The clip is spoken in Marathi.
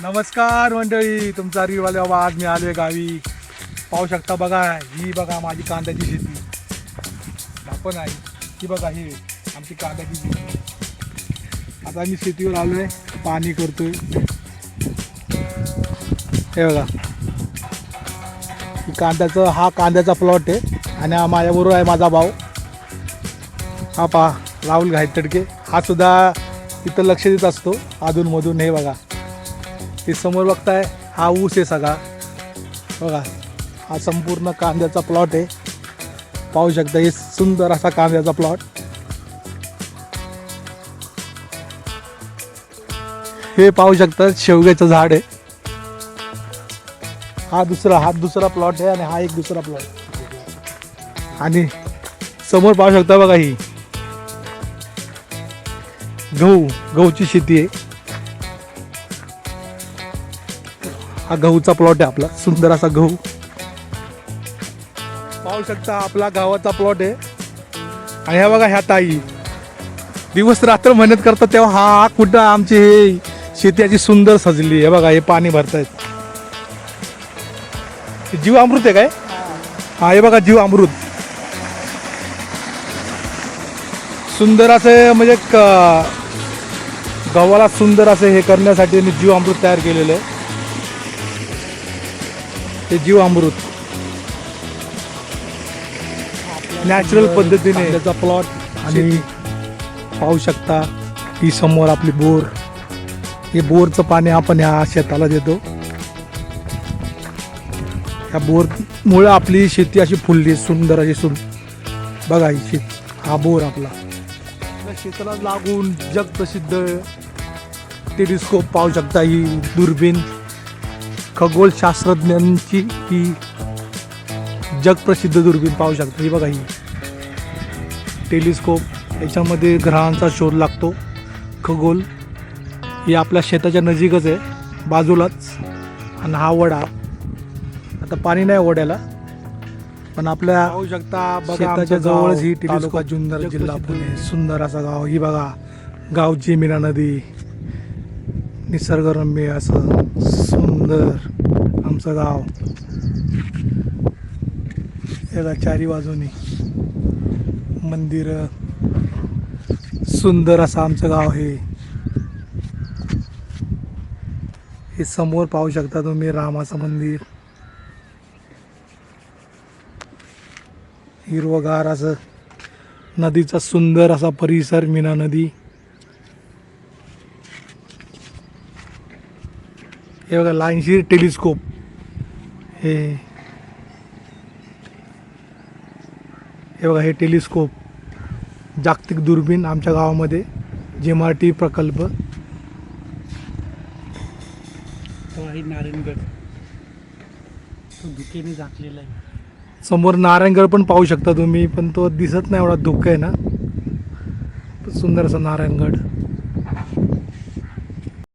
नमस्कार मंडळी, तुमचा रीवाले बाबा. आज मी आलोय गावी. पाहू शकता, बघा ही बघा माझी कांद्याची शेती. आपण आहे ही बघा, ही आमची कांद्याची शेती. आता मी शेतीवर आलोय, पाणी करतोय. हे बघा, हा कांद्याचा प्लॉट आहे. आणि हा माझ्याबरोबर आहे माझा भाऊ, हा पहा राहुल घायतडके. हा सुद्धा तिथं लक्ष देत असतो अधूनमधून. हे बघा, हे समोर बघताय, हा ऊस आहे सगळा. बघा, हा संपूर्ण कांद्याचा प्लॉट आहे. पाहू शकता, हे सुंदर असा कांद्याचा प्लॉट. हे पाहू शकता, शेवग्याचं झाड आहे. हा दुसरा प्लॉट आहे आणि हा एक दुसरा प्लॉट. आणि समोर पाहू शकता बघा, ही गहूची शेती आहे. हा गहूचा प्लॉट आहे आपला, सुंदर असा गहू. पाहू शकता, आपला गावाचा प्लॉट आहे. आणि ह्या बघा, ह्या ताई दिवस रात्र मेहनत करतात, तेव्हा हा कुठं आमची हे शेती अशी सुंदर सजली आहे. बघा, हे पाणी भरतायत. जीव अमृत आहे काय? हा, हे बघा, जीव अमृत. सुंदर असे म्हणजे गव्हाला सुंदर असे हे करण्यासाठी त्यांनी जीव अमृत तयार केलेलं आहे. हे जीव अमृत नॅचरल पद्धतीने त्याचा प्लॉट. आणि पाहू शकता, ही समोर आपली बोर. हे बोरचं पाणी आपण ह्या शेताला देतो. ह्या बोरमुळे आपली शेती अशी फुलली, सुंदर अशी बघा, ही हा बोर आपला. शेताला लागून जगप्रसिद्ध टेलिस्कोप पाहू शकता. ही दुर्बीण खगोलशास्त्रज्ञांची ही जगप्रसिद्ध दुर्बीण पाहू शकता. ही बघा, ही टेलिस्कोप. याच्यामध्ये ग्रहांचा शोध लागतो. खगोल ही आपल्या शेताच्या नजीकच आहे, बाजूलाच. आणि हा वडा, आता पाणी नाही वड्याला, पण आपल्या पाहू शकता शेताच्या जवळच ही टेलिस्कोप. जुन्नर जिल्हा पुणे, सुंदर असा गाव. ही बघा, गावची मीना नदी, निसर्गरम्य असं सुंदर आमचं गाव. याला चारी बाजूनी मंदिर, सुंदर असं आमचं गाव. हे समोर पाहू शकता तुम्ही, रामाचं मंदिर. हिरवगार असं नदीचा सुंदर असा परिसर, मीना नदी. हे बघा, लाईनशीर टेलिस्कोप. हे बघा, हे टेलिस्कोप जागतिक दुर्बीण आमच्या गावामध्ये, JMRT प्रकल्प. नारायणगड तो धुकेने झाकलेला आहे. समोर नारायणगड पण पाहू शकता तुम्ही, पण तो दिसत नाही, एवढा धुकं आहे ना. सुंदर असा नारायणगड.